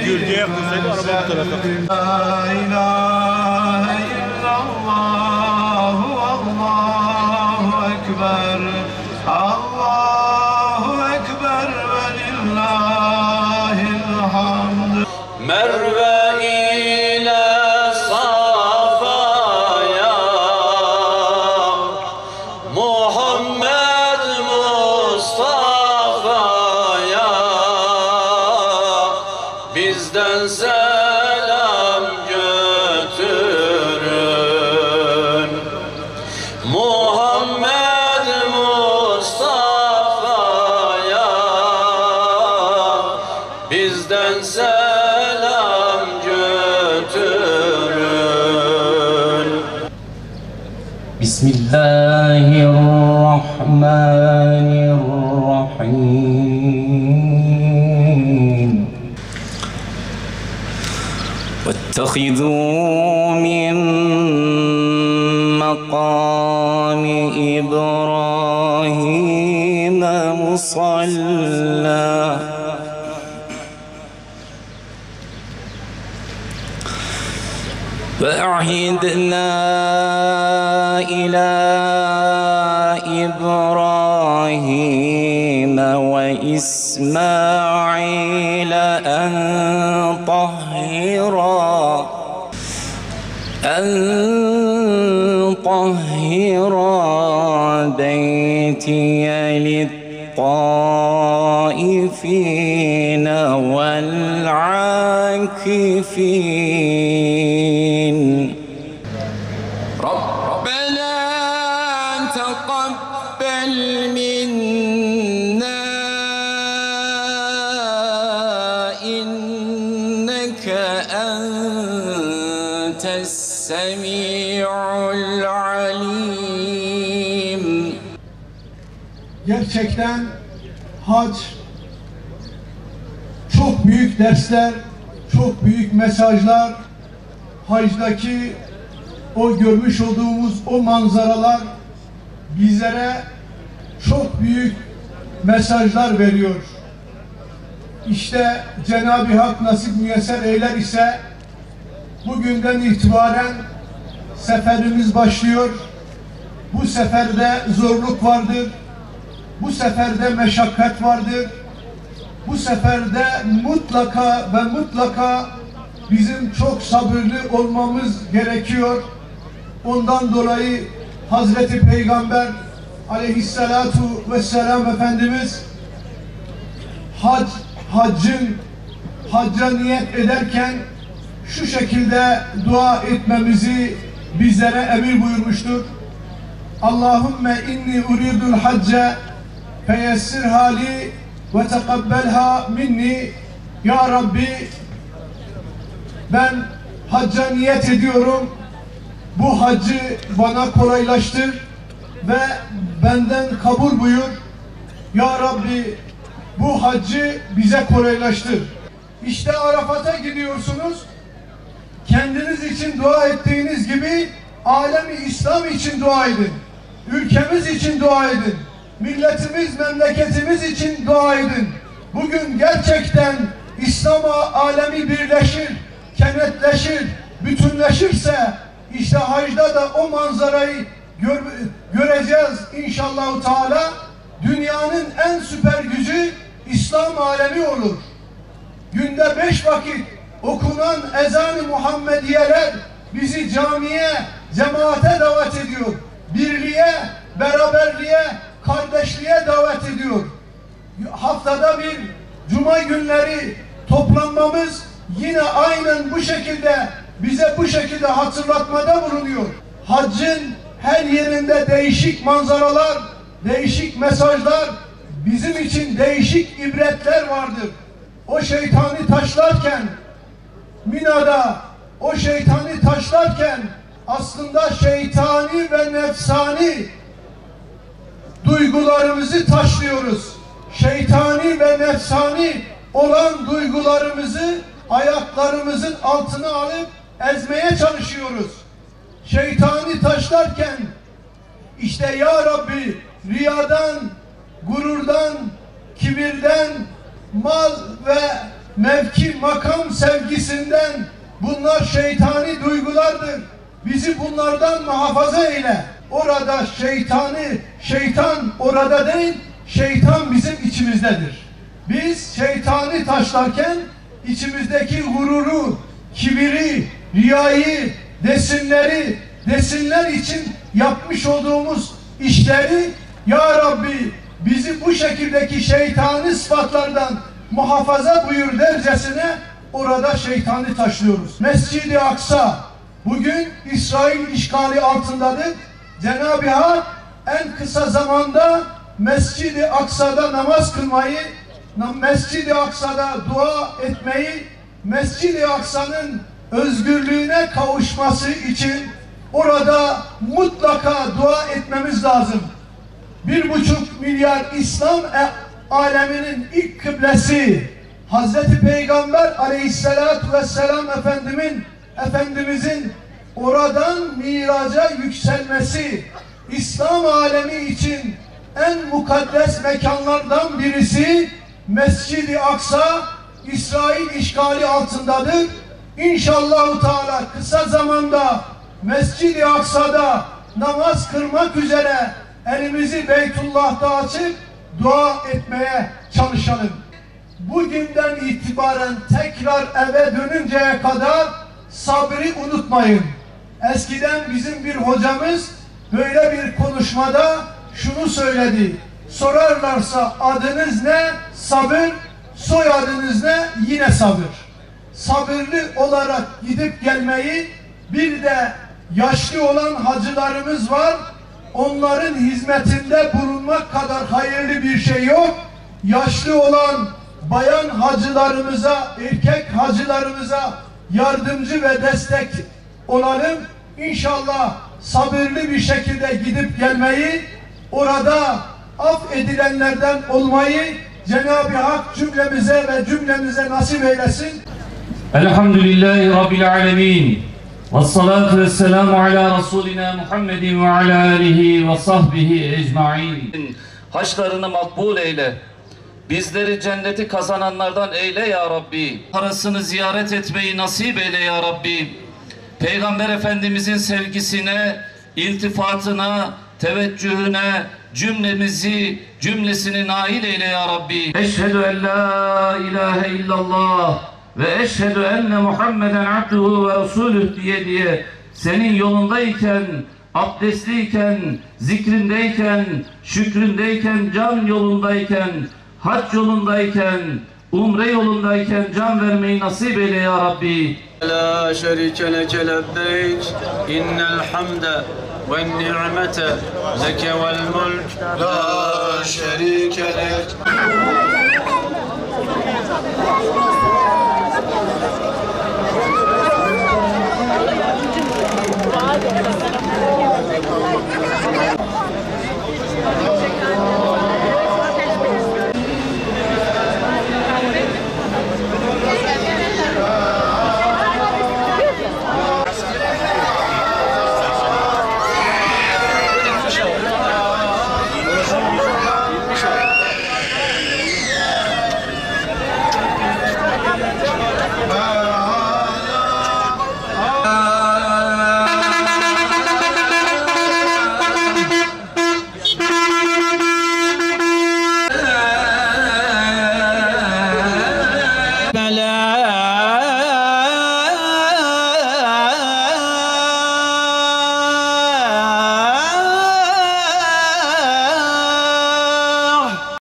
Gölgeye yakınsaydı araba bu tarafa. La ilahe illallah, Allahu ekber, Allahu ekber ve lillahil hamd. Merve ile Safa'ya Muhammed Mustafa'ya bizden selam götürün. Muhammed Mustafa'ya bizden selam götürün. Bismillahirrahmanirrahim. واتخذوا من مقام إبراهيم مصلى وأعهدنا إلى إبراهيم وإسماعيل أن طهر بيتي للطائفين والعاكفين. ربنا تقبل منا إنك أنت السميع العليم. Gerçekten hac çok büyük dersler, çok büyük mesajlar, hacdaki o görmüş olduğumuz o manzaralar bizlere çok büyük mesajlar veriyor. İşte Cenab-ı Hak nasip müyesser eyler ise bugünden itibaren seferimiz başlıyor. Bu seferde zorluk vardır. Bu seferde meşakkat vardır. Bu seferde mutlaka ve mutlaka bizim çok sabırlı olmamız gerekiyor. Ondan dolayı Hazreti Peygamber aleyhissalatu vesselam Efendimiz hacca niyet ederken şu şekilde dua etmemizi bizlere emir buyurmuştur. Allahümme inni uridul hacce feyessir hali ve tekabbelha minni. Ya Rabbi, ben hacca niyet ediyorum. Bu haccı bana kolaylaştır ve benden kabul buyur. Ya Rabbi, bu haccı bize kolaylaştır. İşte Arafat'a gidiyorsunuz. Kendiniz için dua ettiğiniz gibi alemi İslam için dua edin. Ülkemiz için dua edin. Milletimiz, memleketimiz için dua edin. Bugün gerçekten İslam alemi birleşir, kenetleşir, bütünleşirse işte hacda da o manzarayı göreceğiz inşallah Teala. Dünyanın en süper gücü İslam alemi olur. Günde 5 vakit okunan ezan-ı Muhammediyeler bizi camiye, cemaate davet ediyor. Birliğe, beraberliğe, kardeşliğe davet ediyor. Haftada bir cuma günleri toplanmamız yine aynen bu şekilde bize bu şekilde hatırlatmada bulunuyor. Haccın her yerinde değişik manzaralar, değişik mesajlar, bizim için değişik ibretler vardır. O şeytani taşlarken, Mina'da o şeytani taşlarken aslında şeytani ve nefsani duygularımızı taşlıyoruz. Şeytani ve nefsani olan duygularımızı ayaklarımızın altına alıp ezmeye çalışıyoruz. Şeytani taşlarken işte ya Rabbi riyadan, gururdan, kibirden, mal ve mevki, makam sevgisinden, bunlar şeytani duygulardır. Bizi bunlardan muhafaza eyle. Orada şeytan orada değil, şeytan bizim içimizdedir. Biz şeytani taşlarken içimizdeki gururu, kibiri, riyayı, desinler için yapmış olduğumuz işleri ya Rabbi bizi bu şekildeki şeytani sıfatlardan muhafaza buyur dercesine orada şeytani taşlıyoruz. Mescid-i Aksa bugün İsrail işgali altındadır. Cenab-ı Hak en kısa zamanda Mescid-i Aksa'da namaz kılmayı, Mescid-i Aksa'da dua etmeyi, Mescid-i Aksa'nın özgürlüğüne kavuşması için orada mutlaka dua etmemiz lazım. 1,5 milyar İslam aleminin ilk kıblesi Hazreti Peygamber Aleyhisselatü Vesselam Efendimizin oradan miraca yükselmesi İslam alemi için en mukaddes mekanlardan birisi Mescid-i Aksa İsrail işgali altındadır. İnşallah Teala kısa zamanda Mescid-i Aksa'da namaz kılmak üzere elimizi Beytullah'ta açıp dua etmeye çalışalım. Bugünden itibaren tekrar eve dönünceye kadar sabrı unutmayın. Eskiden bizim bir hocamız böyle bir konuşmada şunu söyledi. Sorarlarsa adınız ne? Sabır. Soyadınız ne? Yine sabır. Sabırlı olarak gidip gelmeyi, bir de yaşlı olan hacılarımız var. Onların hizmetinde bulunmak kadar hayırlı bir şey yok. Yaşlı olan bayan hacılarımıza, erkek hacılarımıza yardımcı ve destek olalım. İnşallah sabırlı bir şekilde gidip gelmeyi, orada af edilenlerden olmayı Cenab-ı Hak cümlemize nasip eylesin. Elhamdülillahi Rabbil alemin. Vessalatu vesselamu ala Resulina Muhammedin ve ala alihi ve sahbihi ecmain. Haçlarını makbul eyle. Bizleri cenneti kazananlardan eyle ya Rabbi. Parasını ziyaret etmeyi nasip eyle ya Rabbi. Peygamber Efendimizin sevgisine, iltifatına, teveccühüne cümlesini nail eyle ya Rabbi. Eşhedü en la ilahe illallah ve eşhedü enne Muhammeden abduhu ve resulüh diye senin yolundayken, abdestliyken, zikrindeyken, şükründeyken, can yolundayken, hac yolundayken, umre yolundayken can vermeyi nasip eyle ya Rabbi. La şerike leke lebbeyk innel hamde ve ni'mete leke vel mulk la şerike lek.